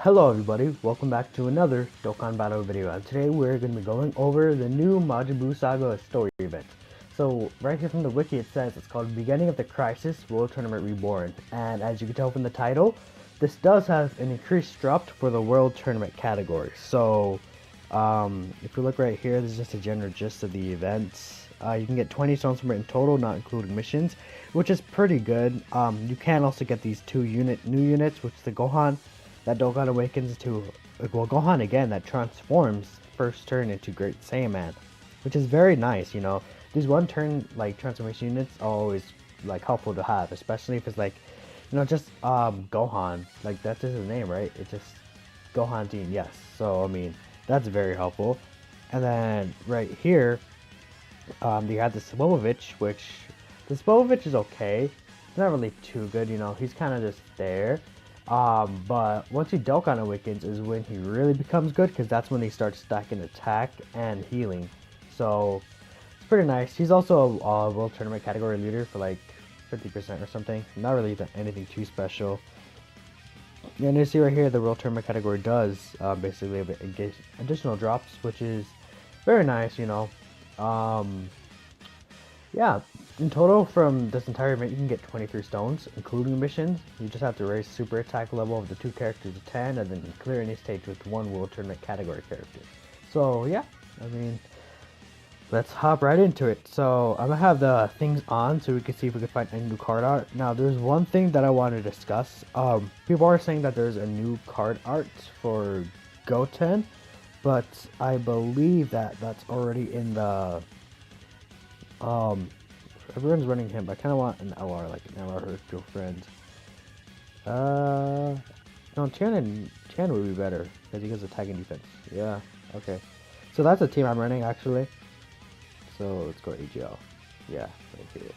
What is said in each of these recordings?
Hello everybody, welcome back to another Dokkan Battle video, and today we're going to be going over the new Majin Buu Saga story event. So right here from the wiki it says it's called Beginning of the Crisis World Tournament Reborn, and as you can tell from the title, this does have an increased dropped for the World Tournament category. So if you look right here, this is just a general gist of the events. You can get 20 stones from it in total, not including missions, which is pretty good. You can also get these new units, which is the Gohan that Dokkan awakens to, well, Gohan again, that transforms first turn into Great Saiyaman, which is very nice. You know, these one turn like transformation units are always like helpful to have, especially if it's like, you know, just Gohan, like that's just his name, right? It's just Gohan Team, yes. So I mean, that's very helpful. And then right here, you have the Svobovich, which the Svobovich is okay. It's not really too good, you know. He's kind of just there. But once he Dokkan awakens is when he really becomes good, because that's when he starts stacking attack and healing. So it's pretty nice. He's also a World Tournament category leader for like 50% or something. Not really anything too special. And you see right here, the World Tournament category does basically have additional drops, which is very nice, you know. Yeah, in total from this entire event you can get 23 stones, including missions. You just have to raise super attack level of the two characters to 10, and then clear any stage with one World Tournament category character. So yeah, I mean, let's hop right into it. So I'm gonna have the things on so we can see if we can find any new card art. Now there's one thing that I want to discuss. People are saying that there's a new card art for Goten, but I believe that that's already in the everyone's running him. I kind of want an LR, like an LR her girlfriend. No, Tian would be better because he gets attack and defense. Yeah, okay. So that's a team I'm running actually. So let's go AGL. Yeah, right here.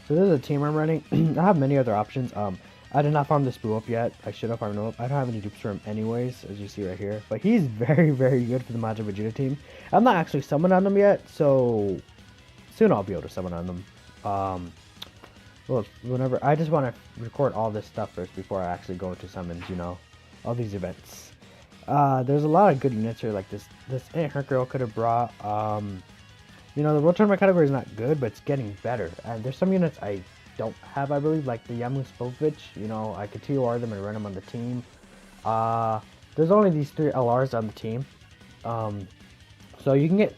So this is a team I'm running. I have many other options. I did not farm this Buu up yet. I should have farmed him up. I don't have any dupes for him anyways, as you see right here. But he's very, very good for the Majin Vegeta team. I'm not actually summoned on him yet, so soon I'll be able to summon on them. Well, whenever I just want to record all this stuff first before I actually go into summons, you know, all these events. There's a lot of good units here, like this Aunt Her Girl could have brought. You know, the World Tournament category is not good, but it's getting better. And there's some units I don't have, I believe, like the Yamu Spovich. You know, I could TOR them and run them on the team. There's only these 3 LRs on the team. So you can get,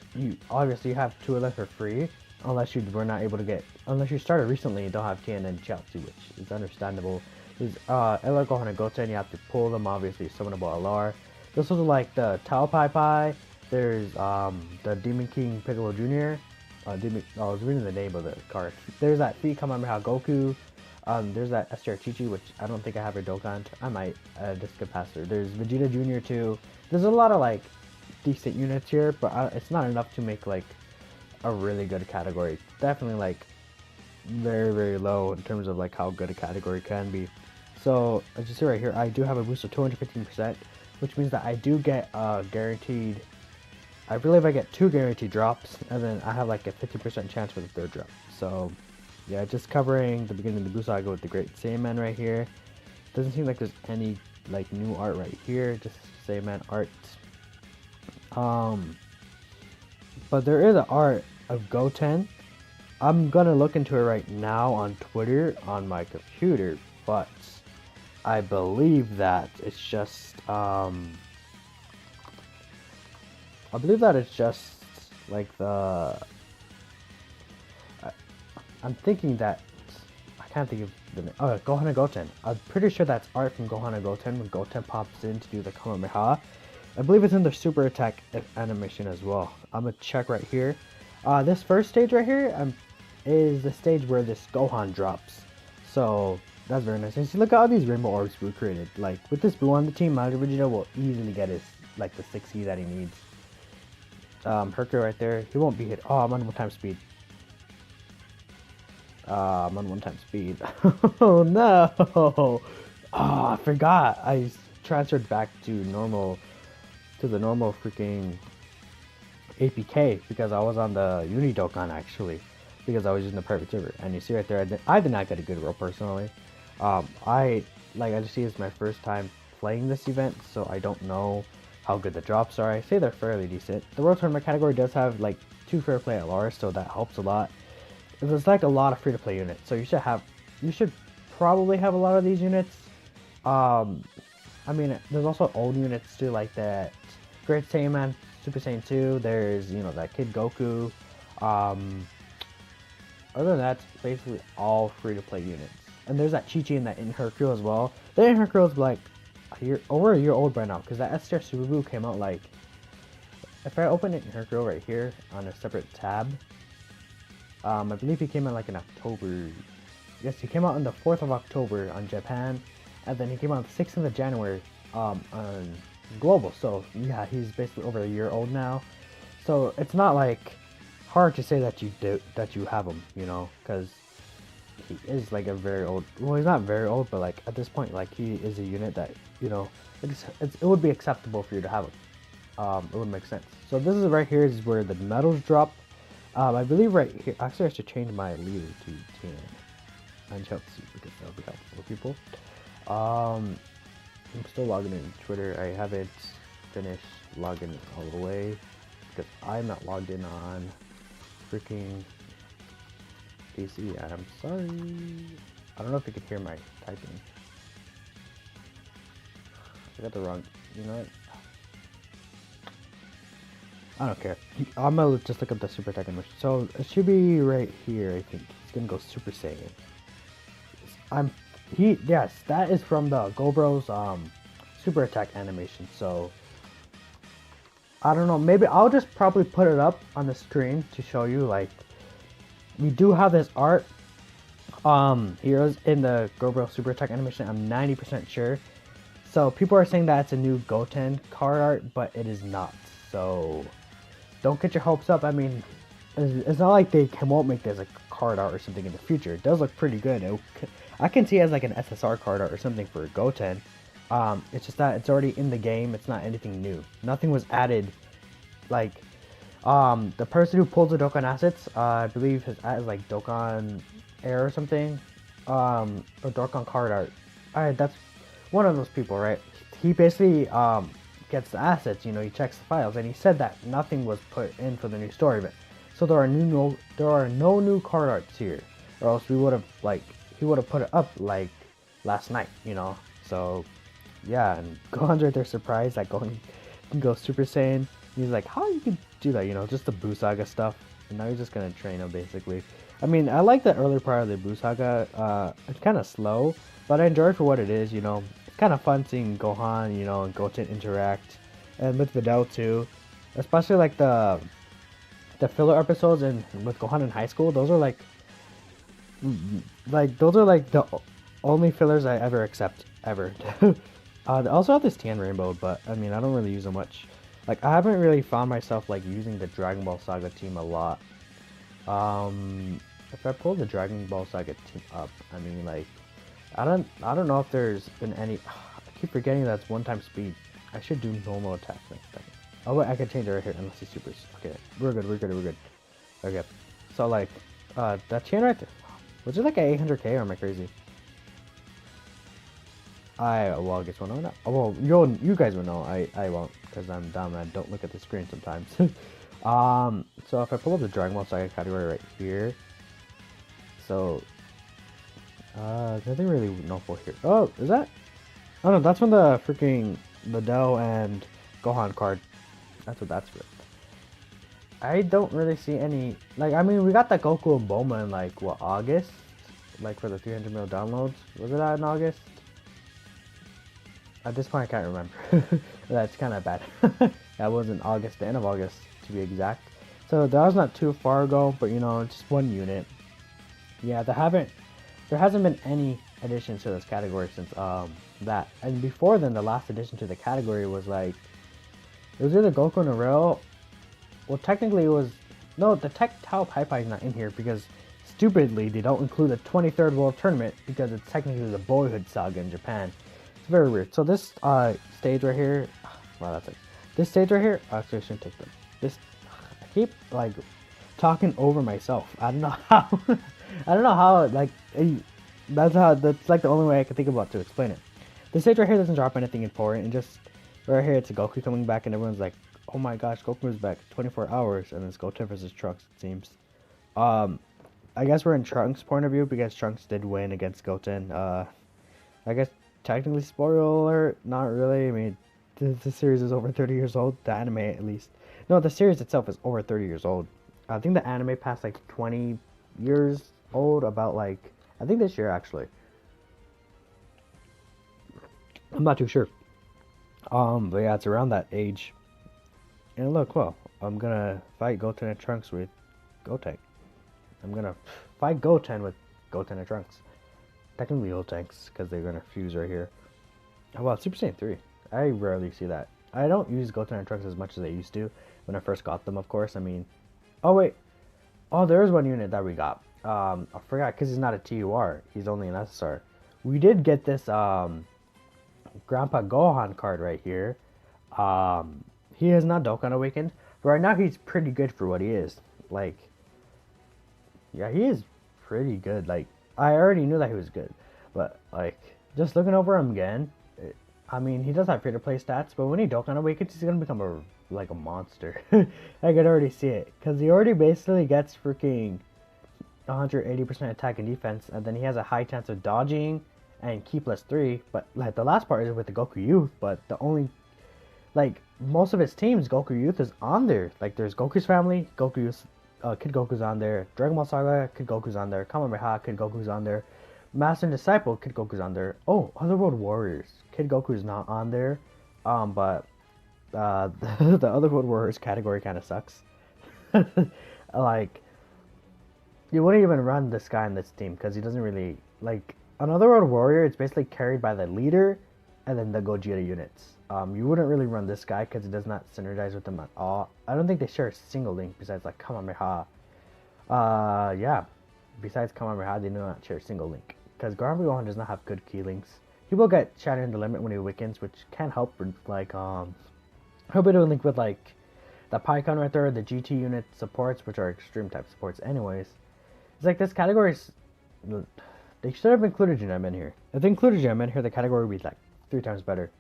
obviously you have 2 of them for free, unless you were not able to get, unless you started recently and don't have Tien and Chiaotzu, which is understandable. There's LR Gohan and Goten, you have to pull them, obviously summonable LR. There's also like the Tao Pai Pai, there's the Demon King Piccolo Jr. I was reading the name of the card. There's that Free Kamehameha Goku. There's that STR Chi-Chi, which I don't think I have a Dokkan. I might, just get past her. There's Vegeta Jr. too. There's a lot of like decent units here, but it's not enough to make like a really good category. Definitely like very, very low in terms of like how good a category can be. So as you see right here, I do have a boost of 215%, which means that I do get guaranteed, I believe I get 2 guaranteed drops, and then I have like a 50% chance for the 3rd drop. So yeah, just covering the beginning of the Buu Saga with the Great Saiyaman right here. Doesn't seem like there's any like new art right here, just Saiyaman art. But there is an art of Goten. I'm gonna look into it right now on Twitter on my computer, but I believe that it's just like the I'm thinking that I can't think of the name. Oh, Gohan and Goten. I'm pretty sure that's art from Gohan and Goten when Goten pops in to do the Kamehameha. I believe it's in the super attack animation as well. I'm gonna check right here. This first stage right here is the stage where this Gohan drops. So that's very nice. And see, look at all these rainbow orbs Buu created. Like with this Buu on the team, Majin Vegeta will easily get his like the 6E that he needs. Hercule right there. He won't be hit. Oh, I'm on 1x speed. I'm on 1x speed. Oh no! Oh, I forgot. I transferred back to normal. To the normal freaking APK because I was on the Uni Dokkan actually, because I was using the private server. And you see right there, I did not get a good roll personally. I just see it's my first time playing this event, so I don't know how good the drops are. I say they're fairly decent. The World Tournament category does have like 2 fair play LRs, so that helps a lot. There's like a lot of free to play units, so you should probably have a lot of these units. I mean, there's also old units too, like that Great Saiyaman, Super Saiyan 2. There's, you know, that Kid Goku. Other than that, it's basically all free to play units. And there's that Chi-Chi and that In Her Crew as well. The In Her Crew is like over a year old right now, because that STR Subaru came out like, if I open it in Her Crew right here on a separate tab, I believe he came out like in October. Yes, he came out on the 4th of October on Japan, and then he came out on the 6th of January on global. So yeah, he's basically over a year old now. So it's not like hard to say that you have him, you know, because he is like a very old. Well, he's not very old, but like at this point, like he is a unit that, you know, it would be acceptable for you to have him. It would make sense. So this is right here is where the medals drop. I believe right here. Actually, I should change my leader to 10 and Chelsea because that would be helpful for people. I'm still logging in Twitter. I haven't finished logging all the way because I'm not logged in on freaking PC. I'm sorry. I don't know if you can hear my typing. I got the wrong. You know what? I don't care. I'm gonna just look up the Super Attack animation. So it should be right here. I think he's gonna go Super Saiyan. Yes, that is from the GoBros Super Attack animation. So I don't know. Maybe I'll just probably put it up on the screen to show you. Like, we do have this art. Heroes in the GoBro Super Attack animation. I'm 90% sure. So people are saying that it's a new Goten card art, but it is not. So don't get your hopes up. I mean, it's not like they won't make this a card art or something in the future. It does look pretty good. I can see it as like an SSR card art or something for Goten. It's just that it's already in the game. It's not anything new. Nothing was added. Like, the person who pulls the Dokkan assets, I believe his ad is like Dokkan Air or something, or Dokkan card art. Alright, that's one of those people, right? He basically gets the assets, you know, he checks the files, and he said that nothing was put in for the new story event. So there are no new card arts here, or else he would have put it up like last night, you know. So yeah, and Gohan's right there surprised that Gohan can go Super Saiyan. He's like, how you can do that, you know, just the Buu Saga stuff. And now he's just gonna train him basically. I mean, I like the early part of the Buu Saga. It's kind of slow, but I enjoy it for what it is, you know. It's kind of fun seeing Gohan, you know, and Goten interact, and with Videl too. Especially like the filler episodes and with Gohan in high school. Those are like the only fillers I ever accept ever. They also have this Tan Rainbow, but I mean, I don't really use them much. Like, I haven't really found myself like using the Dragon Ball Saga team a lot. If I pull the Dragon Ball Saga team up, I mean, like, I don't know if there's been any. I keep forgetting that's one-time speed. I should do normal attacks next time. Oh wait, I can change it right here unless he supers. Okay, we're good. Okay, so like, that chain right there. Was it like a 800k or am I crazy? Well, I guess we'll know now. Oh, well, you guys will know. I won't, because I'm dumb and I don't look at the screen sometimes. So if I pull up the Dragon Ball Saga category right here, so nothing really notable here. Oh, is that? Oh no, that's from the freaking Videl and Gohan card. That's what that's for. I don't really see any, like, I mean, we got that Goku and Bulma in like what, August, like for the 300 mil downloads. Was it that in August? At this point, I can't remember. That's kind of bad. That was in August, the end of August to be exact. So that was not too far ago, but you know, just one unit. Yeah, there hasn't been any additions to this category since that. And before then, the last addition to the category was like, it was either Goku and Rail. Well, technically it was, no, the Tech Tao Pai Pai is not in here because stupidly they don't include the 23rd World Tournament because it's technically the Boyhood Saga in Japan. It's very weird. So this stage right here, wow, that's it. This stage right here, actually I shouldn't take them. I keep like talking over myself. I don't know how. I don't know how. Like that's like the only way I can think about to explain it. The stage right here doesn't drop anything important, and just right here it's a Goku coming back, and everyone's like, "Oh my gosh, Goku's back! 24 hours!" And it's Goten versus Trunks. It seems. Um, I guess we're in Trunks' point of view because Trunks did win against Goten. I guess technically spoiler alert, not really. I mean, the series is over 30 years old. The anime, at least. No, the series itself is over 30 years old. I think the anime passed like 20 years old. About like I think this year actually. I'm not too sure. But yeah, it's around that age. And look, well, I'm gonna fight Goten and Trunks with Goten. I'm gonna fight Goten with Goten and Trunks. Technically Gotenks, because they're gonna fuse right here. Oh, well, Super Saiyan 3. I rarely see that. I don't use Goten and Trunks as much as I used to when I first got them, of course. I mean, oh wait, oh there's one unit that we got. I forgot because he's not a TUR. He's only an SSR. We did get this Grandpa Gohan card right here. He is not Dokkan Awakened, but right now he's pretty good for what he is. Like, yeah, he is pretty good. Like, I already knew that he was good, but like, just looking over him again, I mean, he does have free-to-play stats, but when he Dokkan Awakens, he's gonna become a monster. I could already see it, because he already basically gets freaking 180% attack and defense, and then he has a high chance of dodging and key +3. But like the last part is with the Goku Youth, but the only like most of his teams, Goku Youth is on there. Like there's Goku's family, Goku Youth, Kid Goku's on there, Dragon Ball Saga, Kid Goku's on there, Kamehameha, Kid Goku's on there, Master and Disciple, Kid Goku's on there. Oh, Otherworld Warriors, Kid Goku's not on there. But the Otherworld Warriors category kind of sucks. Like, you wouldn't even run this guy in this team because he doesn't really like an Otherworld Warrior. It's basically carried by the leader and then the Gogeta units. You wouldn't really run this guy because it does not synergize with them at all. I don't think they share a single link besides like Kamehameha. Yeah. Besides Kamehameha, they do not share a single link because Grandpa Gohan does not have good key links. He will get Shattered in the Limit when he awakens, which can help with like help it to link with like the Pycon right there, the GT unit supports, which are extreme type supports anyways. It's like this category is, they should have included Gem in here. If they included Gem in here, the category would be like 3 times better.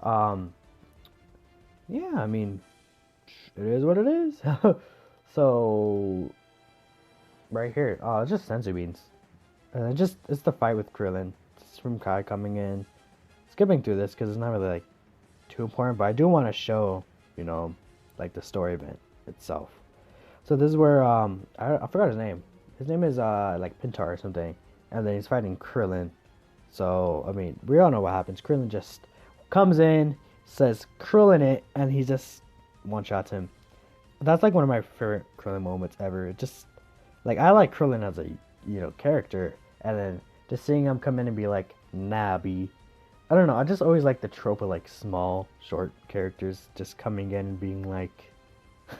Yeah, I mean, it is what it is. So, right here, it's just senzu beans. It's the fight with Krillin. It's from Kai coming in. Skipping through this because it's not really like too important, but I do want to show, you know, like the story event itself. So this is where I forgot his name. His name is like Pintar or something, and then he's fighting Krillin. So I mean, we all know what happens. Krillin just comes in, says Krillin it, and he just one-shots him. That's like one of my favorite Krillin moments ever. It just like I like Krillin as a character, and then just seeing him come in and be like Nabby. I don't know. I just always like the trope of like small, short characters just coming in and being like,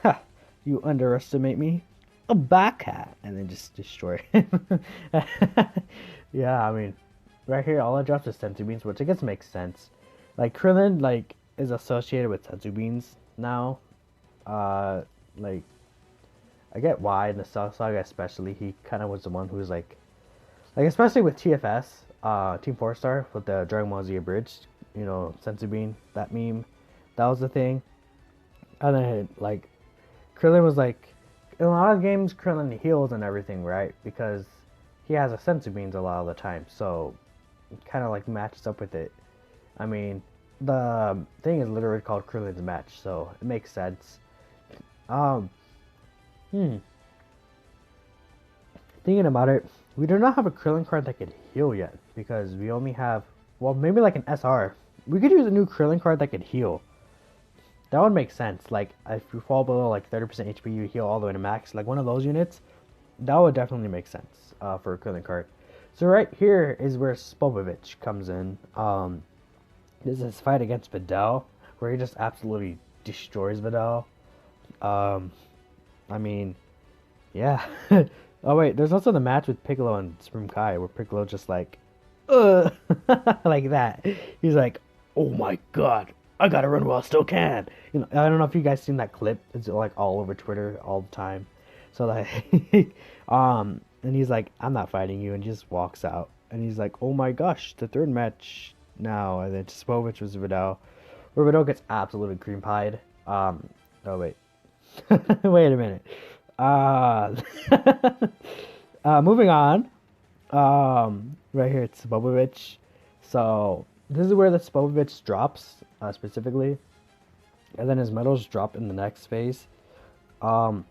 "Ha, you underestimate me, a back hat," and then just destroy him. Yeah, I mean, right here, all I dropped is senzu beans, which I guess makes sense. Like Krillin, like is associated with senzu beans now. Like I get why in the Cell Saga, especially he kind of was the one who was like especially with TFS. Team 4-Star with the Dragon Ball Z abridged, senzu bean, that meme, that was the thing. And then like Krillin was like, in a lot of games Krillin heals and everything, right? Because he has a senzu beans a lot of the time, so it kind of like matches up with it. I mean, the thing is literally called Krillin's match, so it makes sense. Thinking about it, we do not have a Krillin card that could heal yet, because we only have, well, maybe like an SR. We could use a new Krillin card that could heal. That would make sense. Like, if you fall below like 30% HP, you heal all the way to max. Like one of those units, that would definitely make sense for a Krillin card. So right here is where Spopovich comes in. This is his fight against Videl, where he just absolutely destroys Videl. I mean, yeah. Oh wait, there's also the match with Piccolo and Supreme Kai, where Piccolo just like, like that. He's like, "Oh my god, I gotta run while I still can." I don't know if you guys seen that clip. It's like all over Twitter all the time. So like, and he's like, "I'm not fighting you," and he just walks out. And he's like, "Oh my gosh, the third match now, and then Spovich was Vidal, where Vidal gets absolutely cream pied. Oh wait, wait a minute. Uh, moving on. Right here it's Spopovich. So this is where the Spopovich drops specifically, and then his medals drop in the next phase. Um,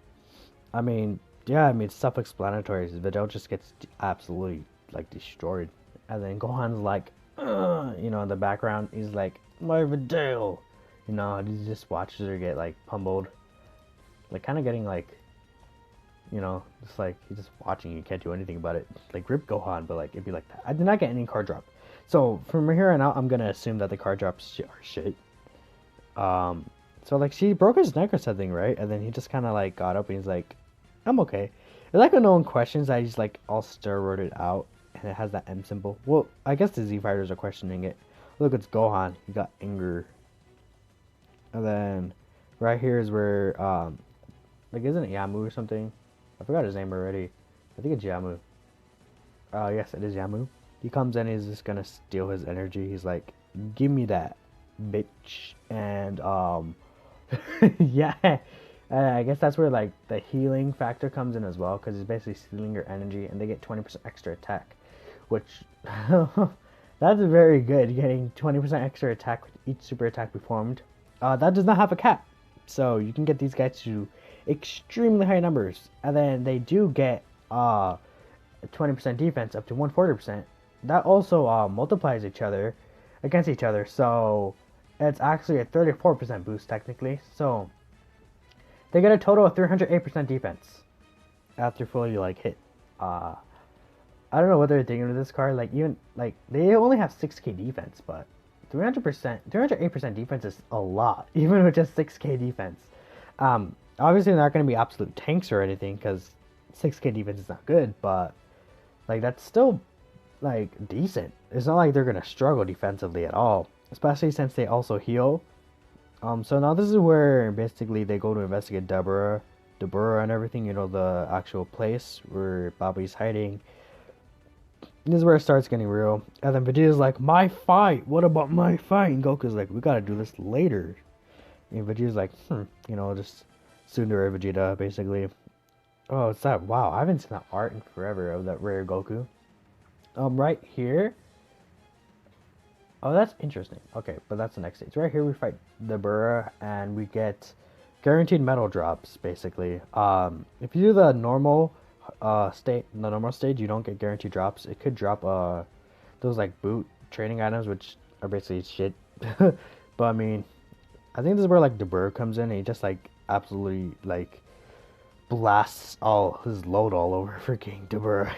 I mean, yeah, I mean, it's self-explanatory. Vidal just gets absolutely like destroyed, and then Gohan's like, you know, in the background, he's like, my Vidal, you know, and he just watches her get like pummeled, like kind of getting like, you know, just like he's just watching. You can't do anything about it. Like rip Gohan, but like it'd be like that. I did not get any card drop, so from here on out, I'm gonna assume that the card drops are shit. So like she broke his neck or something, right? And then he just kind of like got up and he's like, I'm okay. It's like when no one questions that he's like all steroided out and it has that M symbol. Well, I guess the Z fighters are questioning it. Look, it's Gohan. He got anger. And then right here is where like isn't it Yamu or something? I forgot his name already. I think it's Yamu. Yes, it is Yamu. He comes in, he's just gonna steal his energy. He's like, give me that, bitch. And yeah, I guess that's where like the healing factor comes in as well, because it's basically stealing your energy, and they get 20% extra attack, which that's very good. Getting 20% extra attack with each super attack performed. That does not have a cap, so you can get these guys to extremely high numbers, and then they do get 20% defense up to 140%. That also multiplies each other against each other, so it's actually a 34% boost technically. So they get a total of 308% defense after fully like hit. I don't know what they're thinking with this card. Like even like they only have 6k defense, but 308% defense is a lot, even with just 6k defense. Obviously they're not going to be absolute tanks or anything, because 6k defense is not good, but like that's still like decent. It's not like they're going to struggle defensively at all, especially since they also heal. So now this is where basically they go to investigate Dabura and everything, you know, the actual place where Bobby's hiding. This is where it starts getting real. And then Vegeta's like, my fight, what about my fight? And Goku's like, we gotta do this later. And Vegeta's like, you know, just tsundere Vegeta, basically. Oh, it's that, wow, I haven't seen that art in forever of that rare Goku. Right here. Oh, that's interesting. Okay, but that's the next stage. Right here we fight Dabura and we get guaranteed medal drops, basically. If you do the normal stage, you don't get guaranteed drops. It could drop those like boot training items, which are basically shit. But I mean, I think this is where like Dabura comes in and he just like absolutely like blasts all his load all over freaking Dabura.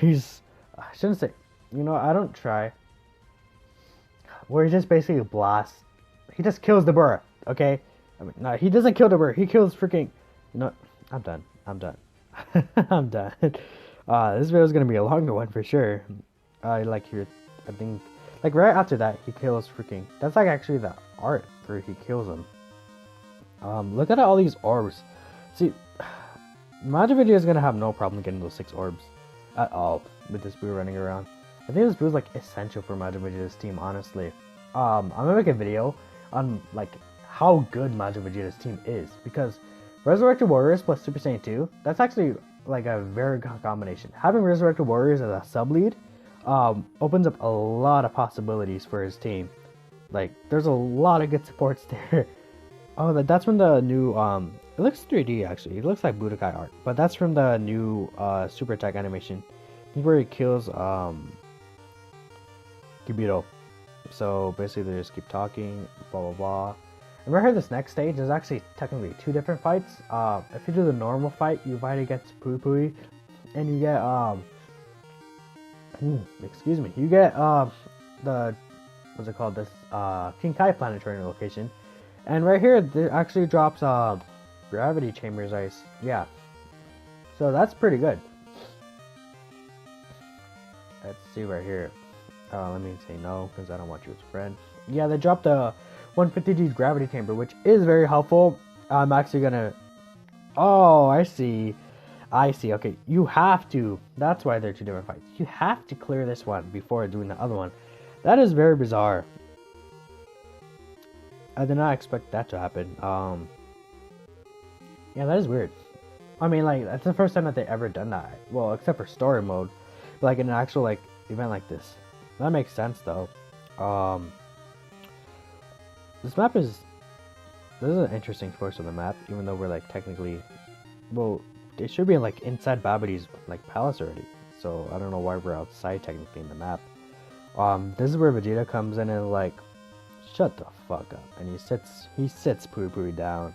I shouldn't say, you know, I don't try. Where he just basically blasts. He just kills Dabura, okay? I mean, no, he doesn't kill Dabura. He kills freaking... No, I'm done. I'm done. I'm done. This video is going to be a longer one for sure. Like here, I think... Like right after that, he kills freaking... That's like actually the art where he kills him. Look at all these orbs. See, Majin Vegeta is going to have no problem getting those 6 orbs at all with this Buu running around. I think this Buu is like essential for Majin Vegeta's team, honestly. I'm gonna make a video on like how good Majin Vegeta's team is, because Resurrected Warriors plus Super Saiyan 2, that's actually like a very good combination. Having Resurrected Warriors as a sub lead opens up a lot of possibilities for his team. Like there's a lot of good supports there. Oh, that's from the new it looks 3D actually. It looks like Budokai art, but that's from the new Super Attack animation. Where he kills Kibito. So basically they just keep talking, blah blah blah. And right here, this next stage, there's actually technically 2 different fights. If you do the normal fight, you fight against Pui Pui, and you get excuse me, you get the what's it called, this King Kai planetary location. And right here it actually drops gravity chambers ice. Yeah. So that's pretty good. Let's see right here. Let me say no, because I don't want you as a friend. Yeah, they dropped the 150G gravity chamber, which is very helpful. I'm actually gonna... Oh, I see. I see. Okay, you have to... That's why they're 2 different fights. You have to clear this one before doing the other one. That is very bizarre. I did not expect that to happen. Yeah, that is weird. I mean, like, that's the first time that they ever done that. Well, except for story mode. Like, in an actual, like, event like this. That makes sense, though. This map is... This is an interesting choice of the map, even though we're, like, technically... Well, it should be, like, inside Babidi's, like, palace already. So, I don't know why we're outside, technically, in the map. This is where Vegeta comes in and, like... Shut the fuck up. And he sits Poo Poo down.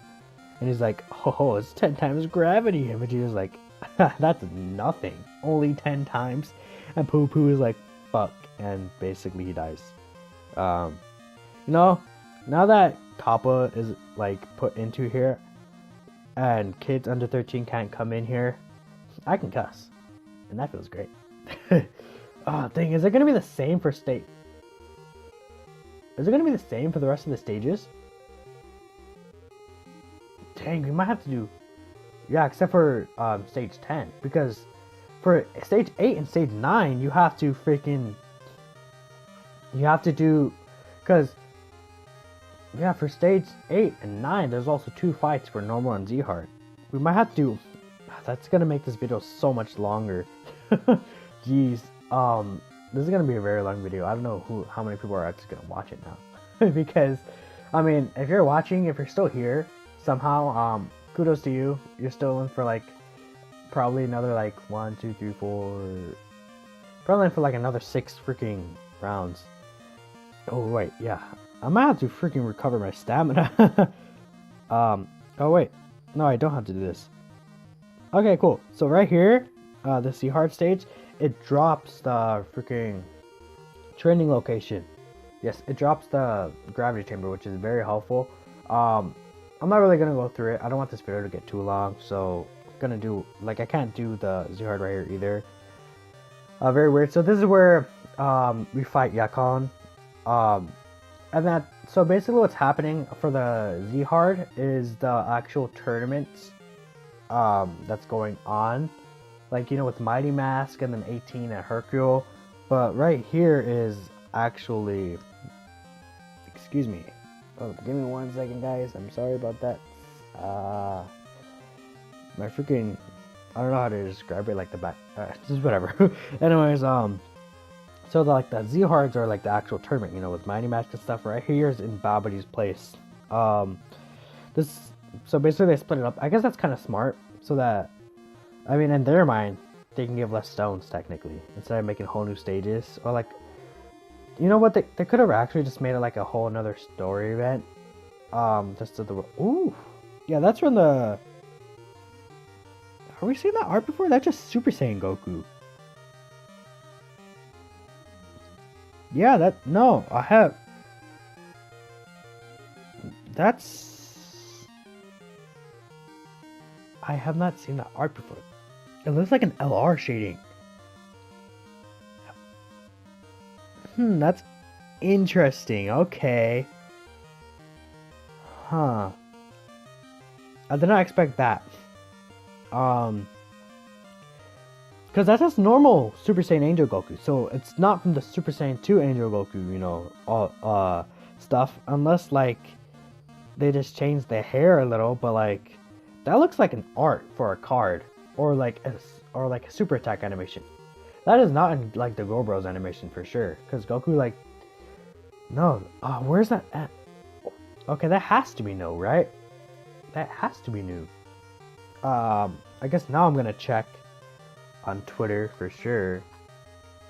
And he's like, oh, it's 10 times gravity. And Vegeta's like, that's nothing. Only 10 times. And Poo Poo is like, fuck. And basically he dies. You know, now that Kappa is like put into here, and kids under 13 can't come in here, I can cuss. And that feels great. Oh, dang, is it going to be the same for state? Is it going to be the same for the rest of the stages? Dang, we might have to do... Yeah, except for stage 10. Because for stage 8 and stage 9, you have to freaking... You have to do... Because... Yeah, for stage 8 and 9, there's also 2 fights for normal and Z-Hard. We might have to do... That's going to make this video so much longer. Jeez. This is going to be a very long video. I don't know how many people are actually going to watch it now. Because, I mean, if you're watching, if you're still here... Somehow, kudos to you. You're still in for like probably another like 1, 2, 3, 4. Probably in for like another 6 freaking rounds. Oh wait, yeah. I might have to freaking recover my stamina. Oh wait, no, I don't have to do this. Okay, cool. So right here, the Z-Hard stage, it drops the freaking training location. Yes, it drops the gravity chamber, which is very helpful. I'm not really gonna go through it. I don't want this video to get too long, so I'm gonna do like I can't do the Z-Hard right here either. Very weird. So this is where we fight Yakon. And that so basically what's happening for the Z-Hard is the actual tournament that's going on. Like, you know, with Mighty Mask and then 18 and Hercule. But right here is actually, excuse me. Oh, give me 1 second, guys. I'm sorry about that. My freaking... I don't know how to describe it, like the back... just whatever. Anyways, so the Z-Hards are like the actual tournament, you know, with Mighty Match and stuff. Right here is in Babidi's place. So basically they split it up. I guess that's kind of smart, so that... I mean, in their mind, they can give less stones, technically. Instead of making whole new stages. Or like... You know what, they could have actually just made it like a whole another story event. Just to the... Ooh! Yeah, that's from the... Have we seen that art before? That's just Super Saiyan Goku. Yeah, that... No, I have... That's... I have not seen that art before. It looks like an LR shading. That's interesting. Okay. Huh. I did not expect that. Because that's just normal Super Saiyan Angel Goku. So it's not from the Super Saiyan 2 Angel Goku, you know, stuff. Unless, like, they just changed the hair a little. But, like, that looks like an art for a card. Or, like, a super attack animation. That is not in, like, the Go Bros animation for sure. Because Goku, like... No. Where's that at? Okay, that has to be new, right? That has to be new. I guess now I'm gonna check on Twitter for sure.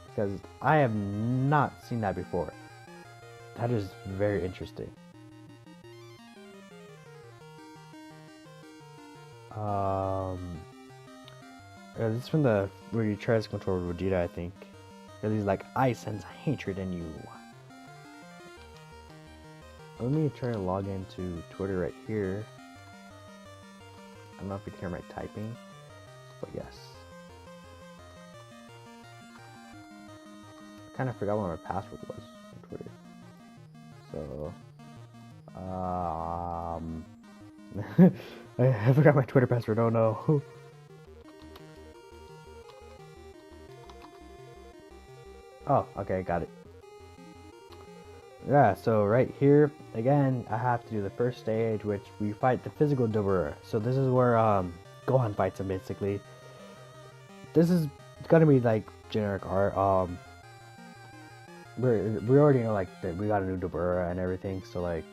Because I have not seen that before. That is very interesting. This is from the where you try to control Vegeta, I think. Because he's like, I sense hatred in you. Let me try to log into Twitter right here. I don't know if you can hear my typing, but yes. I kind of forgot what my password was on Twitter. So, I forgot my Twitter password. Oh no. Oh, okay, got it. Yeah, so right here, again, I have to do the first stage, which we fight the physical Dober. So this is where Gohan fights him, basically. This is gonna be like generic art. We already know like that we got a new Dobura and everything, so like,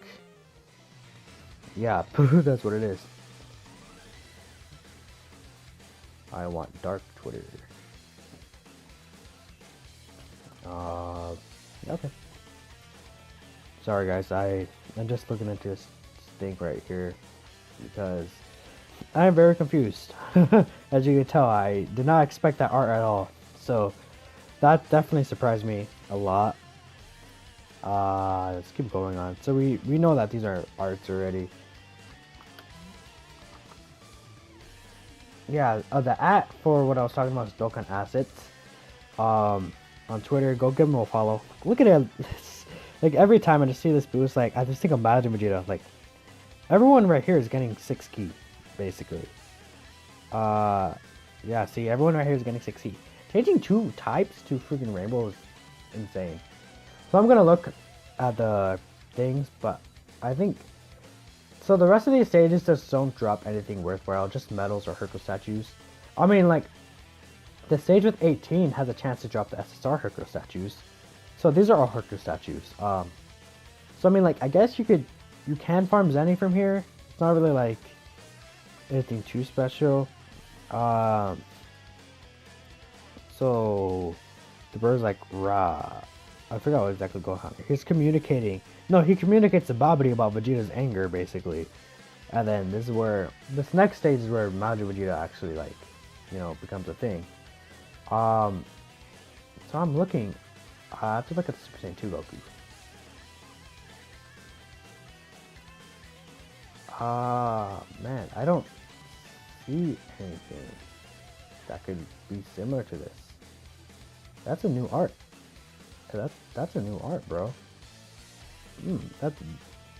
yeah, that's what it is. I want dark Twitter. Okay. Sorry guys, I'm just looking at this thing right here because I'm very confused. As you can tell, I did not expect that art at all. So that definitely surprised me a lot. Let's keep going on. So we know that these are arts already. Yeah, the at for what I was talking about is Dokkan Assets. On Twitter, go give them a follow. Look at it. Like every time I just see this boost, like I just think of Majin Vegeta. Like everyone right here is getting 6 key, basically. Yeah. See, everyone right here is getting 6 key. Changing 2 types to freaking rainbow is insane. So I'm gonna look at the things, but I think so. The rest of these stages just don't drop anything worthwhile, just medals or Hercule statues. I mean, like the stage with 18 has a chance to drop the SSR Hercule statues. So these are all Hercule statues. So I mean, like I guess you can farm Zenny from here. It's not really like anything too special. So the bird's like rah. I forgot what exactly Gohan. He's communicating. No, he communicates to Babidi about Vegeta's anger, basically. And then this next stage is where Majin Vegeta actually like, becomes a thing. So I'm looking. I have to look at the Super Saiyan 2 Goku. Man, I don't see anything that could be similar to this. That's a new art. That's a new art, bro. That's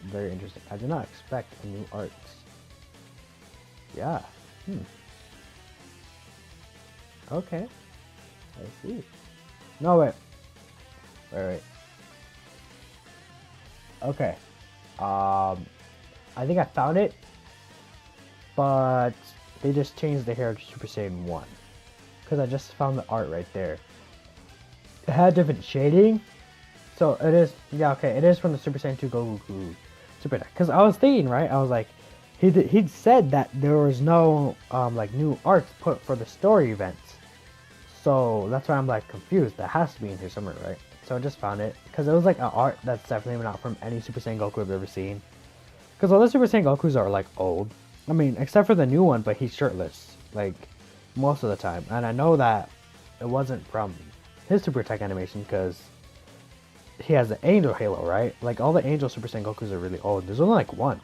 very interesting. I did not expect a new art. Yeah. Okay. I see. No, wait. Wait. Okay. I think I found it, but they just changed the hair to Super Saiyan 1. Because I just found the art right there. It had different shading. So it is, yeah, okay, it is from the Super Saiyan 2 Goku Super Deck. Because I was thinking, right, I was like, he'd said that there was no, like, new arts put for the story events. So that's why I'm, like, confused. That has to be in here somewhere, right? So I just found it. Because it was, like, an art that's definitely not from any Super Saiyan Goku I've ever seen. Because all the Super Saiyan Gokus are, like, old. I mean, except for the new one, but he's shirtless. Like, most of the time. And I know that it wasn't from his Super Tech animation, because he has the Angel Halo, right? Like, all the Angel Super Saiyan Gokus are really old. There's only, like, one.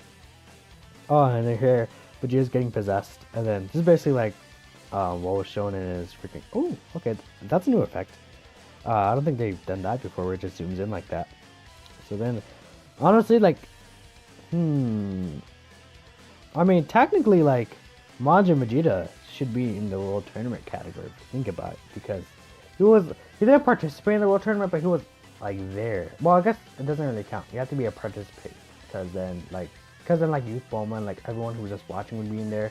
Oh, and then here, Vegeta's getting possessed. And then, this is basically, like, what was shown in his freaking... Oh, okay, that's a new effect. I don't think they've done that before, where it just zooms in like that. So then, honestly, like... I mean, technically, like, Majin Vegeta should be in the World Tournament category, if you think about it, because he didn't participate in the World Tournament, but he was, like, there. Well, I guess it doesn't really count. You have to be a participant, because then, like, Youth Bulma and, like, everyone who was just watching would be in there.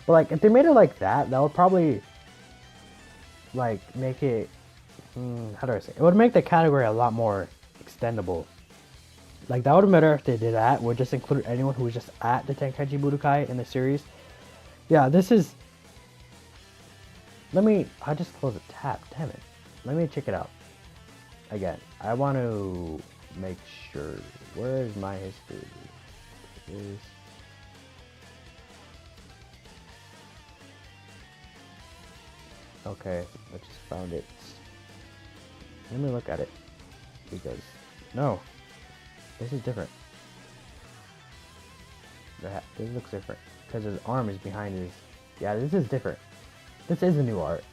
But, like, if they made it like that, that would probably, like, make it, how do I say it? It would make the category a lot more extendable. Like, that would have better if they did that, would just include anyone who was just at the Tenkaichi Budokai in the series. Yeah, this is... I just closed a tab, damn it. Let me check it out. Again, I want to make sure. Where is my history? It is... Okay, I just found it. Let me look at it. Because... No. This is different. This looks different. Because his arm is behind his... Yeah, this is different. This is a new art.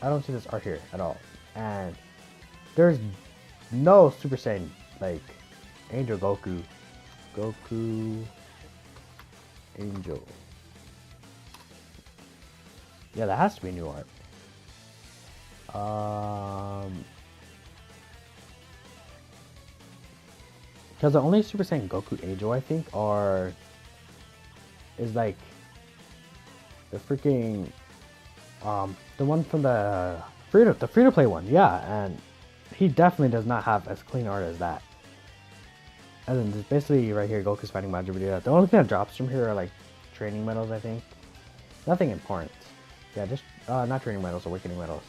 I don't see this art here at all. And there's no Super Saiyan, like, Angel Goku. Goku... Angel. Yeah, that has to be new art. Because the only Super Saiyan Goku Angel, I think, is like the freaking the one from the free to play one, yeah, and he definitely does not have as clean art as that. And then just basically right here, Goku's fighting Majin Vegeta. The only thing that drops from here are like training medals, I think. Nothing important. Yeah, just not training medals, awakening medals.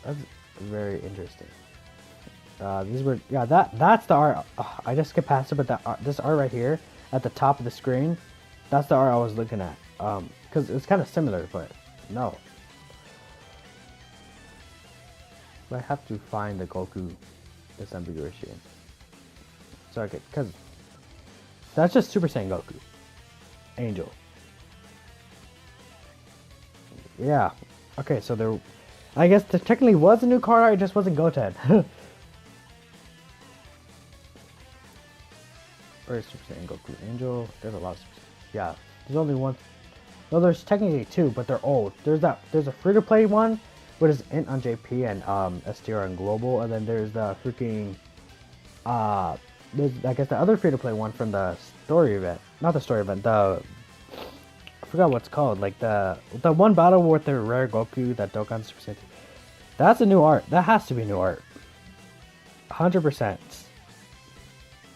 That's very interesting. These were, yeah, that's the art. I just skipped past it, but that this art right here at the top of the screen, that's the art I was looking at. Because it's kind of similar, but no. I have to find the Goku disambiguation. So I could, because that's just Super Saiyan Goku. Angel. Yeah. Okay, so there, I guess there technically was a new card art, it just wasn't Goten. Where's Super Saiyan Goku? Angel? There's a lot of Super Saiyan. Yeah, there's only one. No, there's technically two, but they're old. There's a free-to-play one, which is Int on JP and STR on Global, and then there's the freaking there's, I guess, the other free-to-play one from the story event. Not the story event, I forgot what it's called. Like the one battle with the rare Goku, that Dokkan Super Saiyan. That's a new art. That has to be new art. 100%.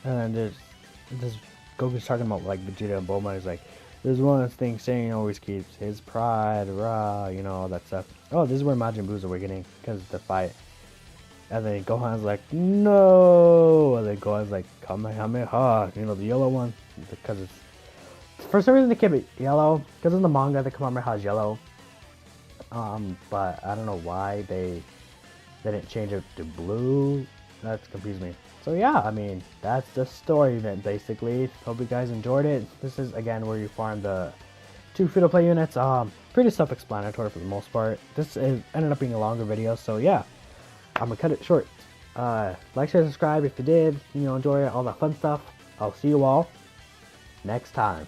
And then there's Goku's talking about like Vegeta and Bulma. He's like, there's one thing Saiyan always keeps, his pride, rah, you know, all that stuff. Oh, this is where Majin Buu's awakening, because of the fight. And then Gohan's like, no! And then Gohan's like, Kamehameha, you know, the yellow one. Because it's, for some reason they kept it yellow, because in the manga the Kamehameha is yellow. But I don't know why they didn't change it to blue. That's confused me. So yeah, I mean, that's the story event basically. Hope you guys enjoyed it. This is again where you farm the 2 free-to-play units. Pretty self-explanatory for the most part. This ended up being a longer video, so yeah, I'm gonna cut it short. Like, share, subscribe if you did, you know, enjoy it, all that fun stuff. I'll see you all next time.